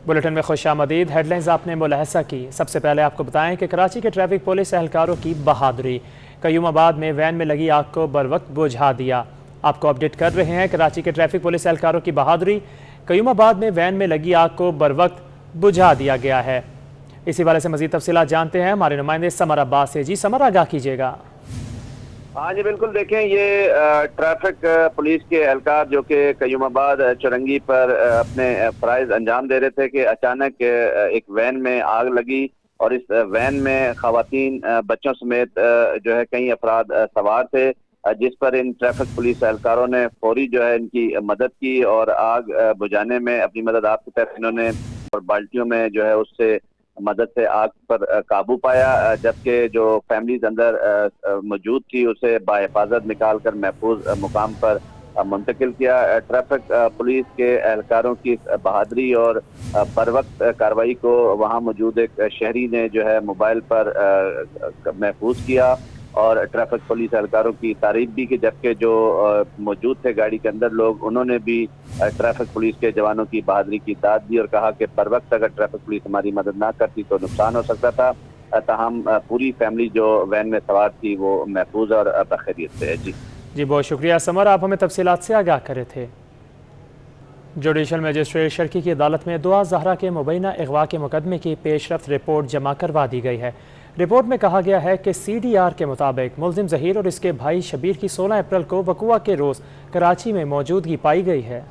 Bulletin में खुश आमदीद। हेडलाइंस आपने मुलाहजा की। सबसे पहले आपको बताएं कि कराची के ट्रैफिक पुलिस एहलकारों की बहादुरी। कयूमाबाद में वैन में लगी आग को बरवक्त बुझा दिया। आपको अपडेट कर रहे हैं कराची के ट्रैफिक पुलिस एहलकारों की बहादुरी। कयूमाबाद में वैन में लगी आग को बरवक्त बुझा दिया गया है। इसी वाले से मजीद तफसीलात जानते हैं हमारे नुमाइंदे समर अब्बास से। जी समर, आगाह कीजिएगा। हाँ जी बिल्कुल, देखें ये ट्रैफिक पुलिस के एहलकार जो कि कयूमाबाद चौरंगी पर अपने फराइज अंजाम दे रहे थे कि अचानक एक वैन में आग लगी और इस वैन में खवातीन बच्चों समेत जो है कई अफराद सवार थे, जिस पर इन ट्रैफिक पुलिस एहलकारों ने फौरी जो है इनकी मदद की और आग बुझाने में अपनी मदद आपके तहत इन्होंने और बाल्टियों में जो है उससे मदद से आग पर काबू पाया, जबकि जो फैमिलीज अंदर मौजूद थी उसे बाहिफाजत निकाल कर महफूज मुकाम पर मुंतकिल किया। ट्रैफिक पुलिस के एहलकारों की बहादुरी और बरवक्त कार्रवाई को वहां मौजूद एक शहरी ने जो है मोबाइल पर महफूज किया और ट्रैफिक पुलिस एहलकारों की तारीफ भी की, जबकि जो मौजूद थे गाड़ी के अंदर लोग, उन्होंने भी ट्रैफिक पुलिस के जवानों की बहादुरी की दाद दी और कहा कि बर वक्त अगर ट्रैफिक पुलिस हमारी मदद ना करती तो नुकसान हो सकता था। ताहम पूरी फैमिली जो वैन में सवार थी वो महफूज और बखैरियत से है। जी बहुत शुक्रिया समर, आप हमें तफसीलात से आगाह करे थे। जुडिशल मजिस्ट्रेट शर्की की अदालत में दुआ ज़हरा के मुबैना अगवा के मुकदमे की पेशरफ्त रिपोर्ट जमा करवा दी गई है। रिपोर्ट में कहा गया है कि CDR के मुताबिक मुल्जिम ज़हीर और इसके भाई शबीर की 16 अप्रैल को वक़ुआ के रोज़ कराची में मौजूदगी पाई गई है।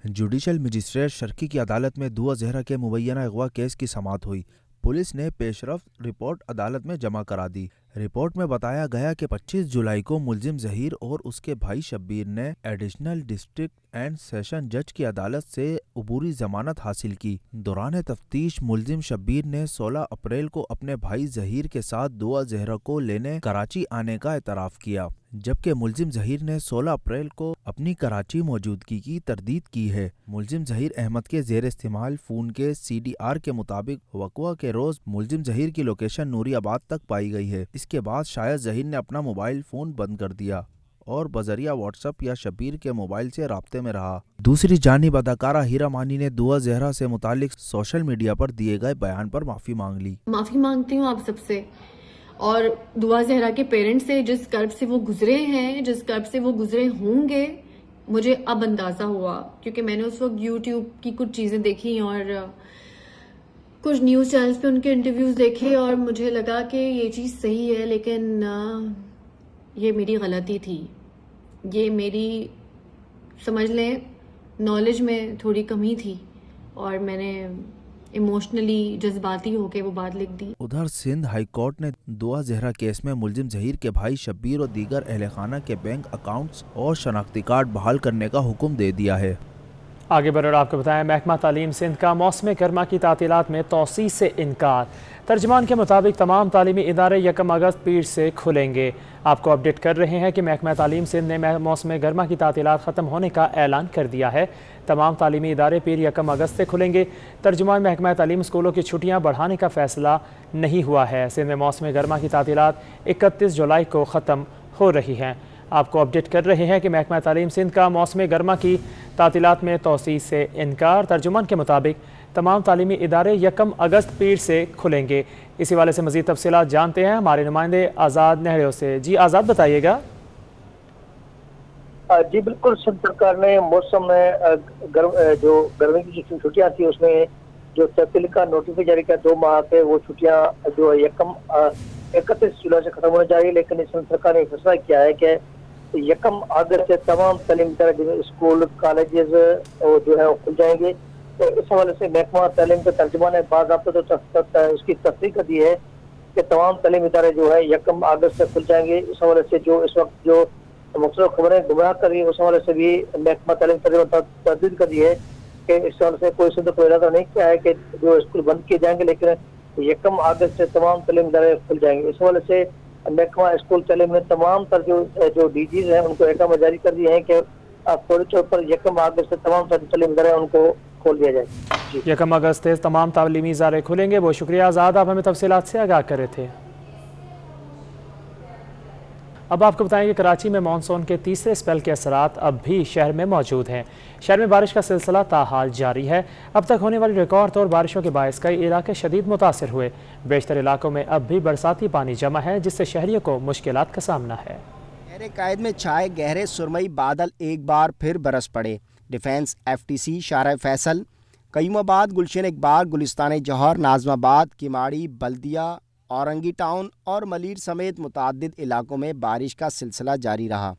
जुडिशल मजिस्ट्रेट शर्की की अदालत में दुआ ज़हरा के मुबैना अगवा केस की समाअत हुई। पुलिस ने पेशरफ्त रिपोर्ट अदालत में जमा करा दी। रिपोर्ट में बताया गया कि 25 जुलाई को मुल्जिम ज़हीर और उसके भाई शब्बीर ने एडिशनल डिस्ट्रिक्ट एंड सेशन जज की अदालत से अबूरी जमानत हासिल की। दौरान तफ्तीश मुल्जिम शब्बीर ने 16 अप्रैल को अपने भाई ज़हीर के साथ दुआ ज़हरा को लेने कराची आने का एतराफ़ किया, जबकि मुल्जिम ज़हीर ने 16 अप्रैल को अपनी कराची मौजूदगी की तरदीद की है। मुल्जिम ज़हीर अहमद के ज़ेर इस्तेमाल फ़ोन के CDR के मुताबिक वक़ुआ के रोज़ मुल्जिम ज़हीर की लोकेशन नूरियाबाद तक पाई गई है। इसके बाद शायद ज़हीर ने अपना मोबाइल फ़ोन बंद कर दिया और बजरिया व्हाट्सएप या शबीर के मोबाइल से राब्ते में रहा। दूसरी जानिब अदाकारा हीरा मानी ने दुआ ज़हरा से मुतालिक सोशल मीडिया पर दिए गए बयान पर माफ़ी मांग ली। माफ़ी मांगती हूँ आप सबसे और दुआ ज़हरा के पेरेंट्स से, जिस कर्ब से वो गुजरे हैं, जिस कर्ब से वो गुजरे होंगे, मुझे अब अंदाज़ा हुआ क्योंकि मैंने उस वक्त YouTube की कुछ चीज़ें देखी और कुछ न्यूज़ चैनल्स पे उनके इंटरव्यूज़ देखे और मुझे लगा कि ये चीज़ सही है, लेकिन ये मेरी गलती थी। ये मेरी समझ लें नॉलेज में थोड़ी कमी थी और मैंने इमोशनली जज्बाती होके वो बात लिख दी। उधर सिंध हाई कोर्ट ने दुआ ज़हरा केस में मुल्जिम ज़हीर के भाई शब्बीर और दीगर अहले खाना के बैंक अकाउंट्स और शनाख्ती कार्ड बहाल करने का हुक्म दे दिया है। आगे बढ़कर आपको बताएं, महकमा तालीम सिंध का मौसम गर्मा की तातीलात में तोसी से इनकार। तर्जमान के मुताबिक तमाम तालीमी इदारे 1 अगस्त पीर से खुलेंगे। आपको अपडेट कर रहे हैं कि महकमा तालीम सिंध ने मौसम गर्मा की तातीलात ख़त्म होने का ऐलान कर दिया है। तमाम तालीमी इदारे पीर 1 अगस्त से खुलेंगे। तर्जुमान महकमा तालीम स्कूलों की छुट्टियाँ बढ़ाने का फ़ैसला नहीं हुआ है। सिंध में मौसम गर्मा की तातीलात 31 जुलाई को ख़त्म हो रही हैं। आपको अपडेट कर रहे हैं कि महकमा तालीम सिंध का मौसम गर्मा की तातीलात में तोसी से इनकार। तर्जुमान के मुताबिक तमाम तालीमी इदारे 1 अगस्त पीर से खुलेंगे। इसी वाले से मज़ीद तफसीलात जानते हैं हमारे नुमाइंदे आज़ाद नेहड़ियों से। जी आज़ाद, बताइएगा। जी बिल्कुल, सिंध सरकार ने मौसम में जो गर्मी की छुट्टियां थी उसमें जो तब्दीली का नोटिस जारी किया 2 माह के, वो छुट्टियां जो 31 जुलाई से खत्म होने जा रही है। लेकिन सिंध सरकार ने फैसला किया है कि 1 अगस्त से तमाम तालीम स्कूल कॉलेजेस जो है वो खुल जाएंगे। तो इस हवाले से महकमा तालीम के तर्जुमान ने बाज़ाब्ता तो उसकी तस्दीक कर दी है कि तमाम तालीम इदारे जो है 1 अगस्त से खुल जाएंगे। इस हवाले से जो इस वक्त जो मुख्तलिफ खबरें गुमराह कर रही है, उस हवाले से भी महकमा तालीम तस्दीक कर दी है कि इस हवाले से कोई सिंध को इरादा नहीं किया है कि जो स्कूल बंद किए जाएंगे, लेकिन 1 अगस्त से तमाम तालीम इदारे खुल जाएंगे। इस हवाले से महकमा स्कूल तालीम ने तमाम तर जो DGs हैं उनको अहकाम जारी कर दिए हैं कि फौरी तौर पर 1 अगस्त से तमाम तालीम इदारे उनको खोल दिया जाए। 1 अगस्त से तमाम तालीमी इदारे खुलेंगे। बहुत शुक्रिया आज़ाद, आप हमें तफसीलात से आगाह कर रहे थे। اب آپ کو بتائیں کہ کراچی میں مانسون کے تیسرے اسپیل کے اثرات اب بھی شہر میں موجود ہیں۔ شہر میں بارش کا سلسلہ تاحال جاری ہے۔ اب تک ہونے والی ریکارڈ توڑ بارشوں کے باعث کئی علاقے شدید متاثر ہوئے۔ بیشتر علاقوں میں اب بھی برساتی پانی جمع ہے، جس سے شہریوں کو مشکلات کا سامنا ہے۔ شہر قائد میں چھائے گہرے سرمئی بادل ایک بار پھر برس پڑے۔ ڈیفنس، FTC، شارع فیصل، قیوم آباد، گلشن اقبال، گلستان جوہر، ناظم آباد، کماڑی، بلدیہ، اورنگی ٹاؤن اور ملیر سمیت متعدد علاقوں میں بارش کا سلسلہ جاری رہا۔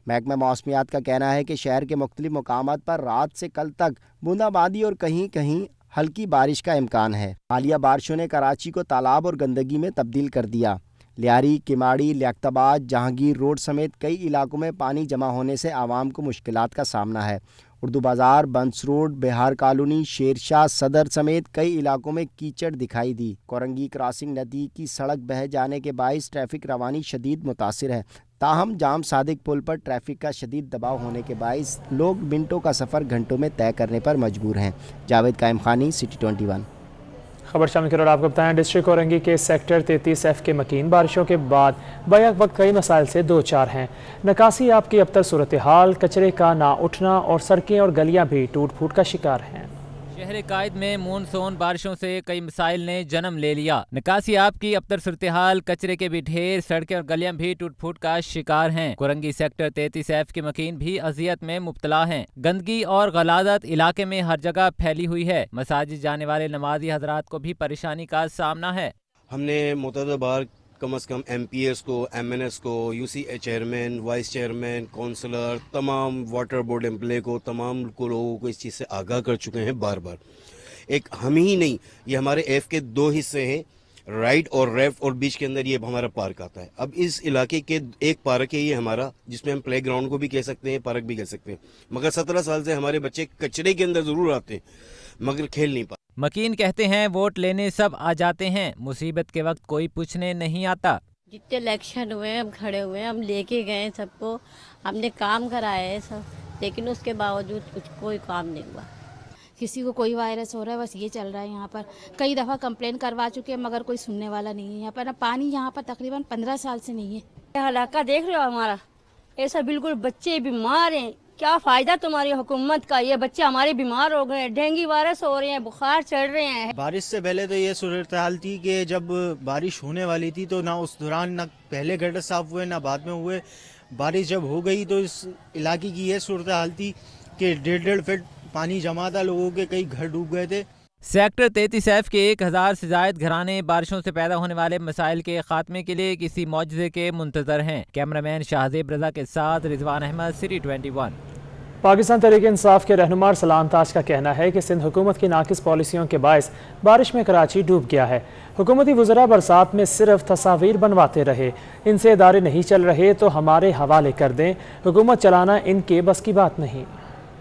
محکمہ موسمیات کا کہنا ہے کہ شہر کے مختلف مقامات پر رات سے کل تک بوندا باندی اور کہیں کہیں ہلکی بارش کا امکان ہے۔ حالیہ بارشوں نے کراچی کو تالاب اور گندگی میں تبدیل کر دیا۔ لیاری، کماڑی، لیاقت آباد، جہانگیر روڈ سمیت کئی علاقوں میں پانی جمع ہونے سے عوام کو مشکلات کا سامنا ہے۔ اردو بازار، بنس روڈ، بہار کالونی، شیرشاہ، صدر سمیت کئی علاقوں میں کیچڑ دکھائی دی۔ کورنگی کراسنگ ندی کی سڑک بہہ جانے کے باعث ٹریفک روانی شدید متاثر ہے، تاہم جام صادق پل پر ٹریفک کا شدید دباؤ ہونے کے باعث لوگ منٹوں کا سفر گھنٹوں میں طے کرنے پر مجبور ہیں۔ جاوید قائم خانی، سٹی 21۔ خبر شامل کرو آپ کو بتائیں ڈسٹرکٹ اورنگی کے سیکٹر 33F کے مکین بارشوں کے بعد بیک وقت کئی مسائل سے دو چار ہیں۔ نکاسی آپ کی ابتر صورتحال، کچرے کا نہ اٹھنا اور سڑکیں اور گلیاں بھی ٹوٹ پھوٹ کا شکار ہیں۔ شہر قائد میں مونسون بارشوں سے کئی مسائل نے جنم لے لیا۔ نکاسی آپ کی ابتر صورتحال، کچرے کے بھی ڈھیر، سڑکیں اور گلیاں بھی ٹوٹ پھوٹ کا شکار ہیں۔ کورنگی سیکٹر 33F کے مکین بھی اذیت میں مبتلا ہیں۔ گندگی اور غلاظت علاقے میں ہر جگہ پھیلی ہوئی ہے۔ مساجد جانے والے نمازی حضرات کو بھی پریشانی کا سامنا ہے۔ ہم نے متعدد بار کم از کم MPS کو، MNS کو، UC chairman, vice chairman, councillor, تمام واٹر بورڈ ایمپلے کو، تمام کو لوگوں کو اس چیز سے آگاہ کر چکے ہیں بار بار۔ ایک ہم ہی نہیں، یہ ہمارے ایف کے دو حصے ہیں، رائٹ اور لیفٹ، اور بیچ کے اندر یہ ہمارا پارک آتا ہے۔ اب اس علاقے کے ایک پارک ہے یہ ہمارا، جس میں ہم پلے گراؤنڈ کو بھی کہہ سکتے ہیں، پارک بھی کہہ سکتے ہیں، مگر 17 سال سے ہمارے بچے کچرے کے اندر ضرور آتے ہیں مگر کھیل نہیں پاتے۔ مکین کہتے ہیں ووٹ لینے سب آ جاتے ہیں، مصیبت کے وقت کوئی پوچھنے نہیں آتا۔ جتنے الیکشن ہوئے ہیں ہم کھڑے ہوئے ہیں، ہم لے کے گئے سب کو، ہم نے کام کرایا ہے سب، لیکن اس کے باوجود کچھ کوئی کام نہیں ہوا۔ کسی کو کوئی وائرس ہو رہا ہے، بس یہ چل رہا ہے۔ یہاں پر کئی دفعہ کمپلین کروا چکے ہیں مگر کوئی سننے والا نہیں ہے۔ یہاں پر پانی یہاں پر تقریباً 15 سال سے نہیں ہے۔ علاقہ دیکھ رہے ہو ہمارا، ایسا بالکل بچے بیمار ہیں۔ کیا فائدہ تمہاری حکومت کا، یہ بچے ہمارے بیمار ہو گئے ہیں، ڈینگی وائرس ہو رہے ہیں، بخار چڑھ رہے ہیں۔ بارش سے پہلے تو یہ صورتحال تھی کہ جب بارش ہونے والی تھی تو نہ اس دوران نہ پہلے گٹر صاف ہوئے نہ بعد میں ہوئے۔ بارش جب ہو گئی تو اس علاقے کی یہ صورتحال تھی کہ 1.5 فٹ پانی جمع تھا، لوگوں کے کئی گھر ڈوب گئے تھے۔ سیکٹر 33F کے 1000 سے زائد گھرانے بارشوں سے پیدا ہونے والے مسائل کے خاتمے کے لیے کسی معجزے کے منتظر ہیں۔ کیمرامین شاہزیب رضا کے ساتھ رضوان احمد، سٹی 21۔ پاکستان تحریک انصاف کے رہنما ارسلان تاج کا کہنا ہے کہ سندھ حکومت کی ناقص پالیسیوں کے باعث بارش میں کراچی ڈوب گیا ہے۔ حکومتی وزراء برسات میں صرف تصاویر بنواتے رہے، ان سے ادارے نہیں چل رہے تو ہمارے حوالے کر دیں، حکومت چلانا ان کے بس کی بات نہیں۔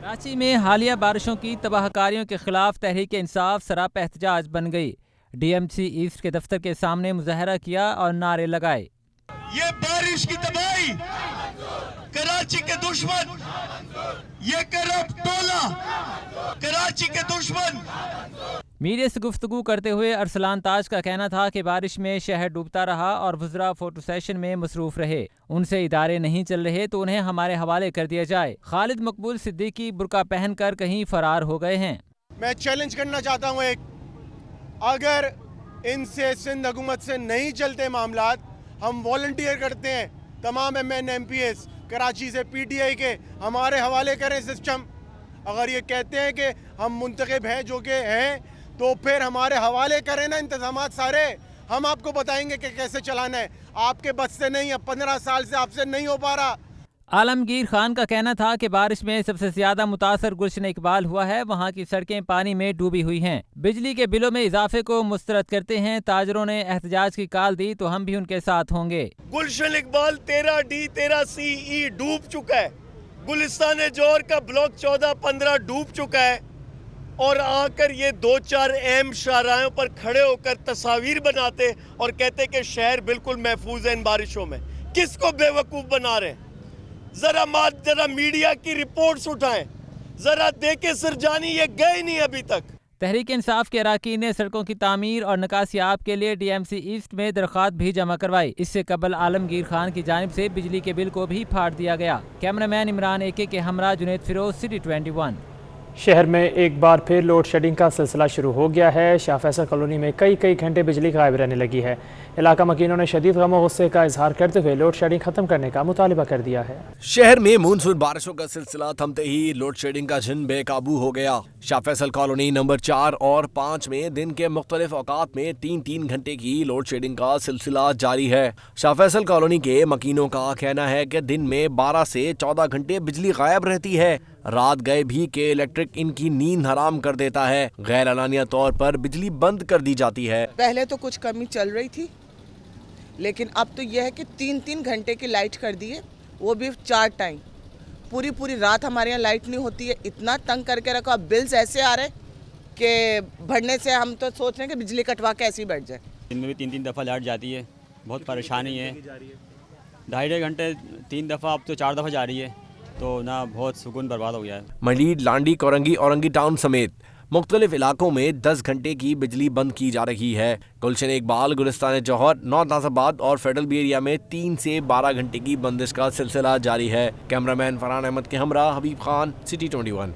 کراچی میں حالیہ بارشوں کی تباہ کاریوں کے خلاف تحریک انصاف سراپا احتجاج بن گئی۔ DMC ایسٹ کے دفتر کے سامنے مظاہرہ کیا اور نعرے لگائے۔ یہ بارش کی تباہی، کراچی کے دشمن، یہ کرپٹ ٹولہ، کراچی کے دشمن۔ میڈیا سے گفتگو کرتے ہوئے ارسلان تاج کا کہنا تھا کہ بارش میں شہر ڈوبتا رہا اور وزراء فوٹو سیشن میں مصروف رہے، ان سے ادارے نہیں چل رہے تو انہیں ہمارے حوالے کر دیا جائے۔ خالد مقبول صدیقی برقع پہن کر کہیں فرار ہو گئے ہیں۔ میں چیلنج کرنا چاہتا ہوں، ایک اگر ان سے سندھ حکومت سے نہیں چلتے معاملات، ہم والنٹیئر کرتے ہیں، تمام MN MPS کراچی سے PTI کے ہمارے حوالے کریں سسٹم۔ اگر یہ کہتے ہیں کہ ہم منتخب ہیں جو کہ ہیں تو پھر ہمارے حوالے کریں نا انتظامات سارے، ہم آپ کو بتائیں گے کہ کیسے چلانا ہے۔ آپ کے بس سے نہیں ہے، 15 سال سے آپ سے نہیں ہو پا رہا۔ عالمگیر خان کا کہنا تھا کہ بارش میں سب سے زیادہ متاثر گلشن اقبال ہوا ہے، وہاں کی سڑکیں پانی میں ڈوبی ہوئی ہیں۔ بجلی کے بلوں میں اضافے کو مسترد کرتے ہیں، تاجروں نے احتجاج کی کال دی تو ہم بھی ان کے ساتھ ہوں گے۔ گلشن اقبال 13D 13CE ڈوب چکا ہے، گلستان جوہر کا بلاک 14 15 ڈوب چکا ہے، اور آ کر یہ 2-4 اہم شاہراہوں پر کھڑے ہو کر تصاویر بناتے اور کہتے کہ شہر بالکل محفوظ ہے ان بارشوں میں۔ کس کو بے وقوف بنا رہے ہیں؟ ذرا میڈیا کی رپورٹس اٹھائیں، ذرا دیکھیں سرجانی یہ گئے نہیں ابھی تک۔ तहरीक इंसाफ के अरकान ने सड़कों की तामीर और निकासियाब के लिए DMC ईस्ट में दरख्वास्त भी जमा करवाई। इससे कबल आलमगीर खान की जानिब से बिजली के बिल को भी फाड़ दिया गया। कैमरामैन इमरान AK के हमरा जुनैद फिरोज, City 21। शहर में एक बार फिर लोड शेडिंग का सिलसिला शुरू हो गया है। शाह फैसल कॉलोनी में कई घंटे बिजली गायब रहने लगी है। इलाका मकीनों ने शदीद गम और गुस्से का इजहार करते हुए लोड शेडिंग खत्म करने का मुतालिबा कर दिया है। शहर में मानसून बारिशों का सिलसिला थमते ही लोड शेडिंग का जिन बेकाबू हो गया। शाह फैसल कॉलोनी नंबर 4 और 5 में दिन के मुख्तलिफ औकात में 3-3 घंटे की लोड शेडिंग का सिलसिला जारी है। शाह फैसल कॉलोनी के मकीनों का कहना है कि दिन में 12 से 14 घंटे बिजली गायब रहती है। रात गए भी के इलेक्ट्रिक इनकी नींद हराम कर देता है। गैर एलानिया तौर पर बिजली बंद कर दी जाती है। पहले तो कुछ कमी चल रही थी, लेकिन अब तो यह है कि 3-3 घंटे की लाइट कर दी है, वो भी 4 टाइम। पूरी रात हमारे यहाँ लाइट नहीं होती है। इतना तंग करके रखो। अब बिल्स ऐसे आ रहे कि भरने से हम तो सोच रहे हैं कि बिजली कटवा के ऐसे ही बैठ जाए। दिन में भी 3-3 दफ़ा लाइट जाती है, बहुत परेशानी है। 2.5 घंटे 3 दफ़ा, अब तो 4 दफ़ा जा रही है, तो ना बहुत सुकून बर्बाद हो गया है। मजीद लांडी, कोरंगी, औरंगी टाउन समेत मुख्तलिफ इलाकों में 10 घंटे की बिजली बंद की जा रही है। गुलशन इकबाल, गुलिस्तान जौहर, नॉर्थ नाज़िबाद और फेडरल बी एरिया में 3 से 12 घंटे की बंदिश का सिलसिला जारी है। कैमरामैन फरहान अहमद के हमरा हबीब खान, City 21।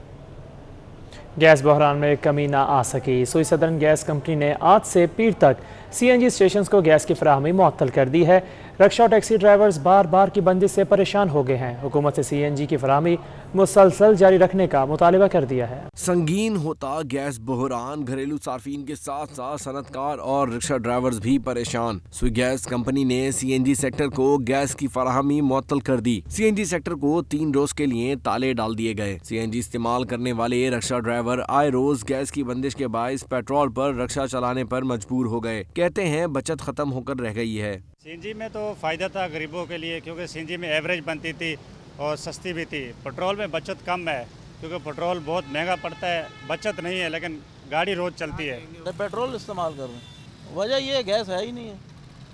गैस बहरान में कमी ना आ सकी। सुई सदर्न गैस कंपनी ने आज से पीर तक CNG स्टेशन को गैस की फराहमी मुअत्तल कर दी है। रक्शा और टैक्सी ड्राइवर्स बार की बंदिश से परेशान हो गए हैं। हुकूमत से CNG की फराहमी मुसलसल जारी रखने का मुतालिबा कर दिया है। संगीन होता गैस बहरान, घरेलू सार्फिन के साथ साथ सनतकार और रिक्शा ड्राइवर्स भी परेशान। सुई गैस कंपनी ने CNG सेक्टर को गैस की फराहमी मुअत्तल कर दी। CNG सेक्टर को 3 रोज के लिए ताले डाल दिए गए। CNG इस्तेमाल करने वाले रिक्शा ड्राइवर आए रोज गैस की बंदिश के बायस पेट्रोल पर रिक्शा चलाने पर मजबूर हो गए। कहते हैं बचत खत्म होकर रह गई है। CNG में तो फ़ायदा था गरीबों के लिए, क्योंकि CNG में एवरेज बनती थी और सस्ती भी थी। पेट्रोल में बचत कम है, क्योंकि पेट्रोल बहुत महंगा पड़ता है। बचत नहीं है, लेकिन गाड़ी रोज़ चलती है। पेट्रोल इस्तेमाल कर रहे हैं, वजह ये गैस है ही नहीं है।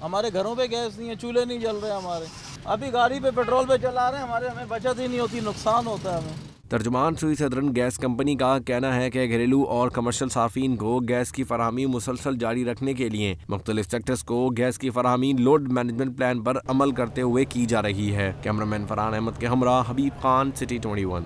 हमारे घरों पे गैस नहीं है, चूल्हे नहीं जल रहे हमारे। अभी गाड़ी पे पेट्रोल पे चला रहे हैं, हमें बचत ही नहीं होती, नुकसान होता है हमें। तर्जुमान सुई सदरन गैस कंपनी का कहना है कि घरेलू और कमर्शियल सार्फिन को गैस की फराहमी मुसलसल जारी रखने के लिए मुख्तलिफ सेक्टर्स को गैस की फराहमी लोड मैनेजमेंट प्लान पर अमल करते हुए की जा रही है। कैमरामैन फरहान अहमद के हमरा हबीब खान, City 21।